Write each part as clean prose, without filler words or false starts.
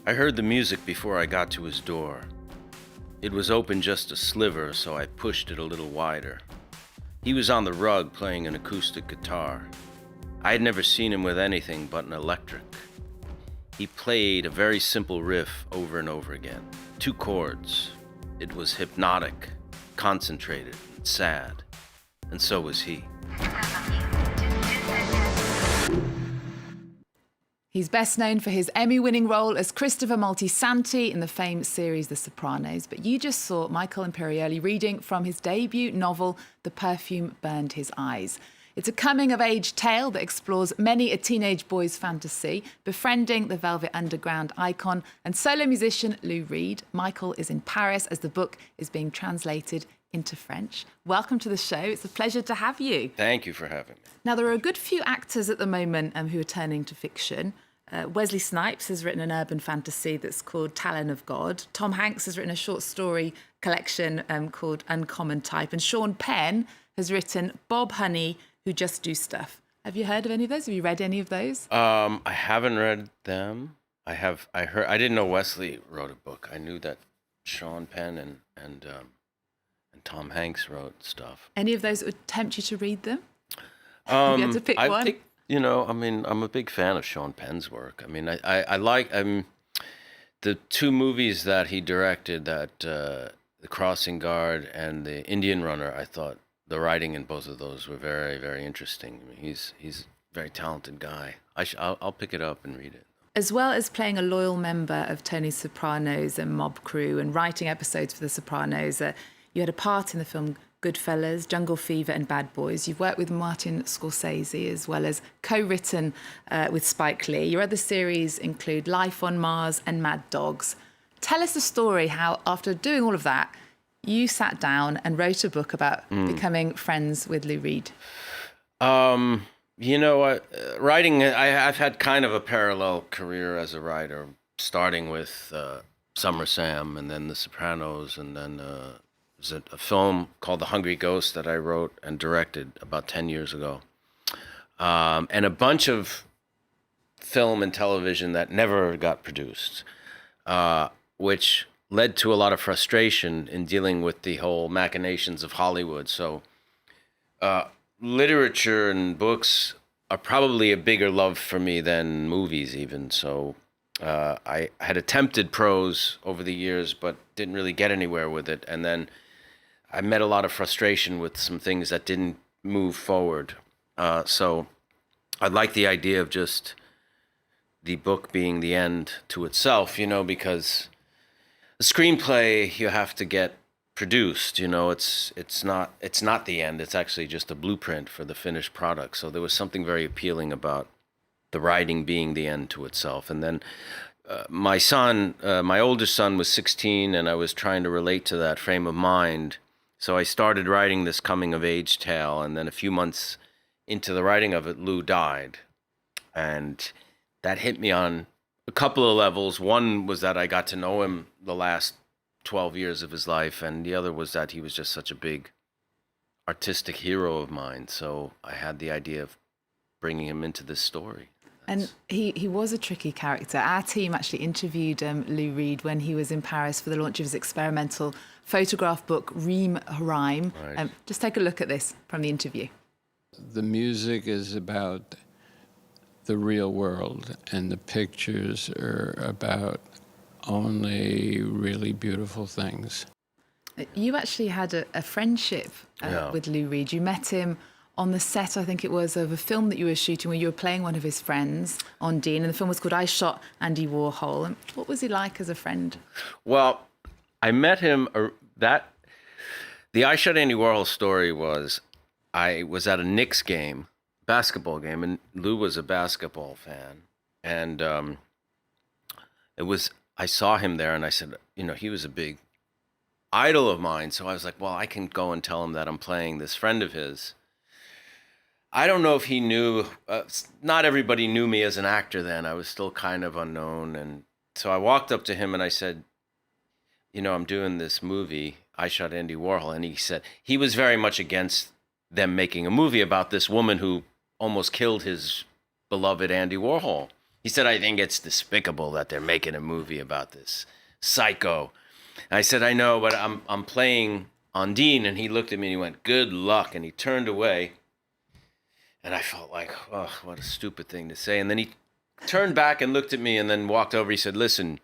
I heard the music before I got to his door. It was open just a sliver, so I pushed it a little wider. He was on the rug playing an acoustic guitar. I had never seen him with anything but an electric. He played a very simple riff over and over again. 2 chords. It was hypnotic, concentrated, and sad. And so was he. He's best known for his Emmy-winning role as Christopher Moltisanti in the famed series The Sopranos, but you just saw Michael Imperioli reading from his debut novel, The Perfume Burned His Eyes. It's a coming-of-age tale that explores many a teenage boy's fantasy, befriending the Velvet Underground icon and solo musician Lou Reed. Michael is in Paris as the book is being translated into French. Welcome to the show. It's a pleasure to have you. Thank you for having me. Now, there are a good few actors at the moment who are turning to fiction. Wesley Snipes has written an urban fantasy that's called Talon of God. Tom Hanks has written a short story collection called Uncommon Type. And Sean Penn has written Bob Honey, Who Just Do Stuff. Have you heard of any of those? Have you read any of those? I haven't read them. I didn't know Wesley wrote a book. I knew that Sean Penn and Tom Hanks wrote stuff. Any of those that would tempt you to read them? You had to pick one? I'm a big fan of Sean Penn's work. I like the 2 movies that he directed, that The Crossing Guard and The Indian Runner. I thought the writing in both of those were very, very interesting. He's a very talented guy. I'll pick it up and read it. As well as playing a loyal member of Tony Soprano's and mob crew and writing episodes for The Sopranos, you had a part in the film Goodfellas, Jungle Fever and Bad Boys. You've worked with Martin Scorsese as well as co-written with Spike Lee. Your other series include Life on Mars and Mad Dogs. Tell us the story how, after doing all of that, you sat down and wrote a book about becoming friends with Lou Reed. Writing, I've had kind of a parallel career as a writer, starting with Summer Sam and then The Sopranos, and then there's a film called The Hungry Ghost that I wrote and directed about 10 years ago. And a bunch of film and television that never got produced, which led to a lot of frustration in dealing with the whole machinations of Hollywood. So literature and books are probably a bigger love for me than movies even. So I had attempted prose over the years, but didn't really get anywhere with it. And then I met a lot of frustration with some things that didn't move forward. So I like the idea of just the book being the end to itself, because the screenplay you have to get produced, it's not the end. It's actually just a blueprint for the finished product. So there was something very appealing about the writing being the end to itself. And then my oldest son was 16, and I was trying to relate to that frame of mind. So I started writing this coming-of-age tale, and then a few months into the writing of it, Lou died. And that hit me on a couple of levels. One was that I got to know him the last 12 years of his life, and the other was that he was just such a big artistic hero of mine. So I had the idea of bringing him into this story. And he was a tricky character. Our team actually interviewed Lou Reed when he was in Paris for the launch of his experimental photograph book, Reem Rhyme. Right. Just take a look at this from the interview. The music is about the real world, and the pictures are about only really beautiful things. You actually had a friendship with Lou Reed. You met him on the set, I think it was, of a film that you were shooting where you were playing one of his friends, Ondine, and the film was called I Shot Andy Warhol. And what was he like as a friend? Well, I met him, the I Shot Andy Warhol story was, I was at a Knicks game, basketball game, and Lou was a basketball fan. And I saw him there, and I said, he was a big idol of mine. So I was like, well, I can go and tell him that I'm playing this friend of his. I don't know if he knew, not everybody knew me as an actor then. I was still kind of unknown. And so I walked up to him and I said, I'm doing this movie, I Shot Andy Warhol. And he said, he was very much against them making a movie about this woman who almost killed his beloved Andy Warhol. He said, I think it's despicable that they're making a movie about this psycho. And I said, I know, but I'm playing Ondine. And he looked at me and he went, good luck. And he turned away. And I felt like, oh, what a stupid thing to say. And then he turned back and looked at me and then walked over. He said, listen,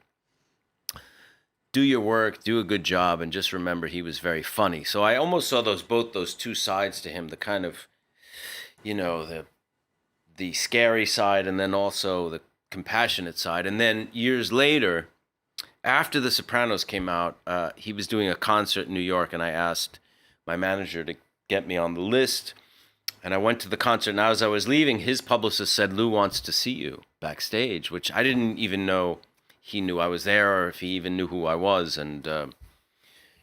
do your work, do a good job, and just remember he was very funny. So I almost saw both those two sides to him, the kind of, the scary side and then also the compassionate side. And then years later, after The Sopranos came out, he was doing a concert in New York, and I asked my manager to get me on the list. And I went to the concert, and as I was leaving, his publicist said, Lou wants to see you backstage, which I didn't even know he knew I was there or if he even knew who I was. And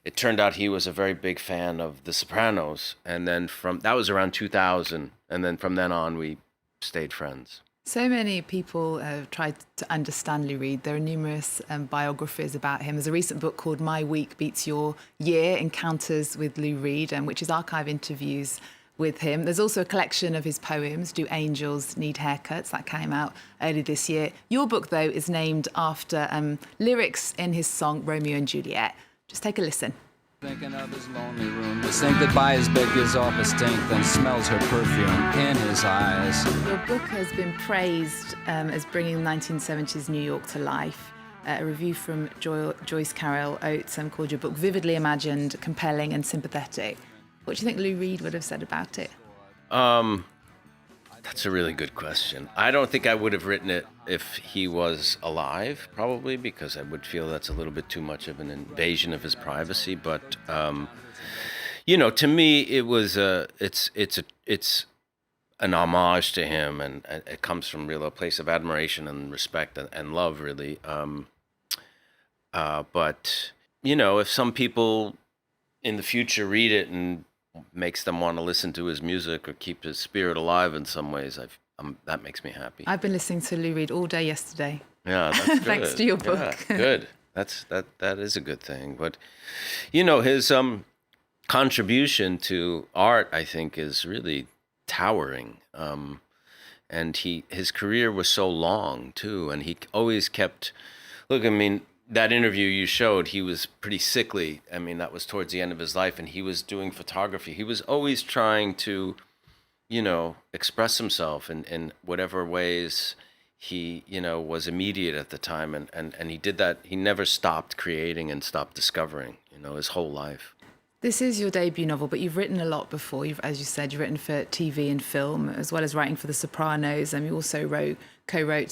it turned out he was a very big fan of The Sopranos. And then that was around 2000. And then from then on, we stayed friends. So many people have tried to understand Lou Reed. There are numerous biographies about him. There's a recent book called My Week Beats Your Year, Encounters with Lou Reed, which is archive interviews with him. There's also a collection of his poems, Do Angels Need Haircuts, that came out early this year. Your book, though, is named after lyrics in his song Romeo and Juliet. Just take a listen. Thinking of his lonely room, to think that by his bed gives off a stink, then smells her perfume in his eyes. Your book has been praised as bringing 1970s New York to life. A review from Joyce Carol Oates called your book vividly imagined, compelling and sympathetic. What do you think Lou Reed would have said about it? That's a really good question. I don't think I would have written it if he was alive, probably, because I would feel that's a little bit too much of an invasion of his privacy. But to me, it was it's an homage to him, and it comes from a place of admiration and respect and love, really. But if some people in the future read it and makes them want to listen to his music or keep his spirit alive in some ways, that makes me happy. I've been listening to Lou Reed all day yesterday. Yeah, that's good. Thanks to your book. Yeah, good. That is a good thing. But his contribution to art, I think, is really towering. And his career was so long too, and he always kept. Look, I mean, that interview you showed, he was pretty sickly. I mean, that was towards the end of his life, and he was doing photography. He was always trying to, express himself in whatever ways he, was immediate at the time. And he did that. He never stopped creating and stopped discovering, his whole life. This is your debut novel, but you've written a lot before. As you said, you've written for TV and film, as well as writing for The Sopranos. And you also co-wrote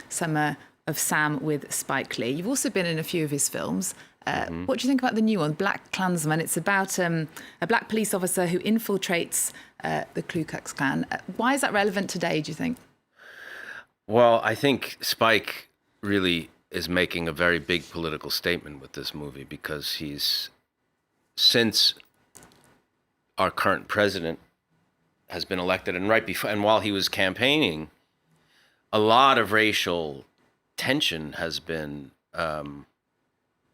Summer of Sam with Spike Lee. You've also been in a few of his films. What do you think about the new one, Black Klansman? It's about a black police officer who infiltrates the Ku Klux Klan. Why is that relevant today, do you think? Well, I think Spike really is making a very big political statement with this movie, because since our current president has been elected, and right before, and while he was campaigning, a lot of racial tension has been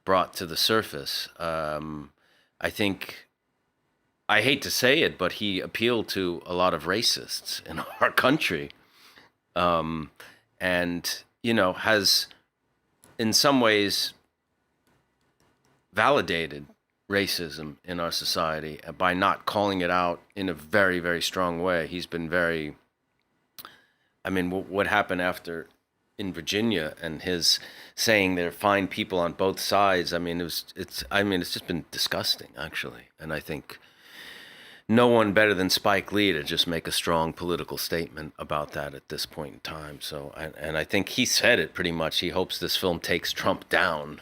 brought to the surface. I think, I hate to say it, but he appealed to a lot of racists in our country, and has in some ways validated racism in our society by not calling it out in a very, very strong way. He's been very, what happened after in Virginia and his saying there are fine people on both sides. It's just been disgusting, actually. And I think no one better than Spike Lee to just make a strong political statement about that at this point in time. So, and I think he said it pretty much. He hopes this film takes Trump down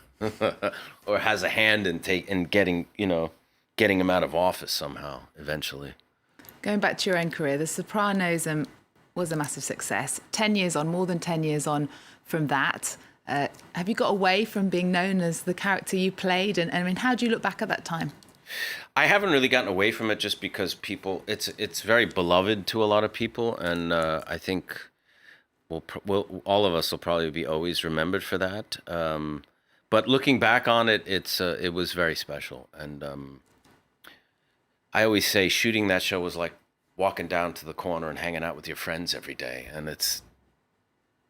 or has a hand in getting him out of office somehow eventually. Going back to your own career, The Sopranos was a massive success. More than 10 years on from that. Have you got away from being known as the character you played? And how do you look back at that time? I haven't really gotten away from it, just because it's very beloved to a lot of people, and I think all of us will probably be always remembered for that. But looking back on it, it was very special, and I always say shooting that show was like walking down to the corner and hanging out with your friends every day, and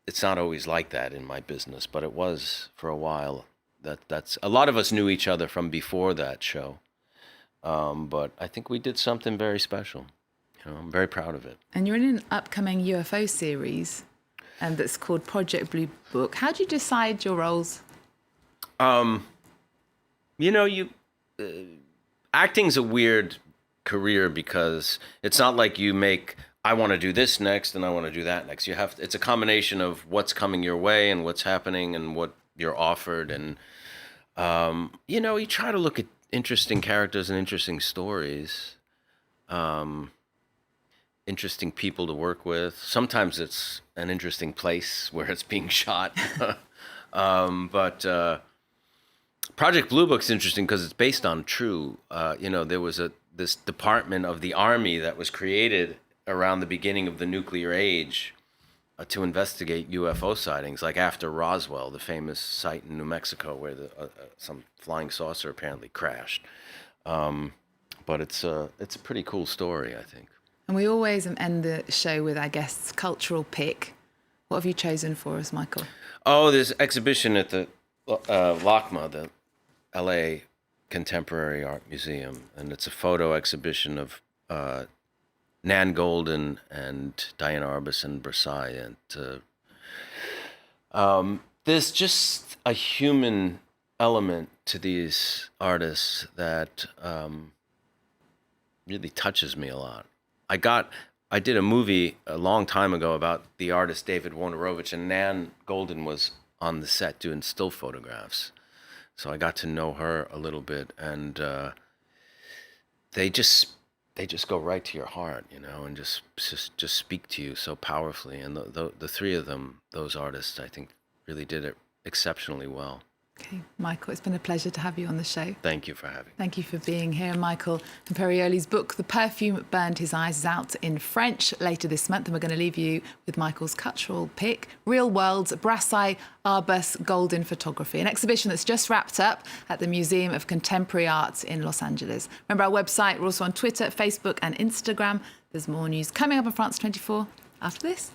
it's not always like that in my business, but it was for a while. That's a lot of us knew each other from before that show, but I think we did something very special. You know, I'm very proud of it. And you're in an upcoming UFO series, and that's called Project Blue Book. How do you decide your roles? You know, acting's a weird career because it's not like you make, I want to do this next and I want to do that next. It's a combination of what's coming your way and what's happening and what you're offered. And, you know, you try to look at interesting characters and interesting stories, interesting people to work with. Sometimes it's an interesting place where it's being shot. But Project Blue Book's interesting because it's based on true, you know, there was this department of the Army that was created around the beginning of the nuclear age to investigate UFO sightings, like after Roswell, the famous site in New Mexico where some flying saucer apparently crashed. But it's a pretty cool story, I think. And we always end the show with our guests' cultural pick. What have you chosen for us, Michael? Oh, there's an exhibition at the LACMA, the LA Contemporary Art Museum, and it's a photo exhibition of Nan Goldin and Diana Arbus Versailles. And there's just a human element to these artists that really touches me a lot. I did a movie a long time ago about the artist David Wojnarowicz, and Nan Goldin was on the set doing still photographs. So I got to know her a little bit, and they just go right to your heart, you know, and just speak to you so powerfully. And the three of them, those artists, I think, really did it exceptionally well. Okay, Michael, it's been a pleasure to have you on the show. Thank you for having me. Thank you for being here. Michael Imperioli's book, The Perfume Burned His Eyes, is out in French later this month, and we're going to leave you with Michael's cultural pick, Real Worlds, Brassai, Arbus, Golden Photography, an exhibition that's just wrapped up at the Museum of Contemporary Art in Los Angeles. Remember our website, we're also on Twitter, Facebook and Instagram. There's more news coming up on France 24 after this.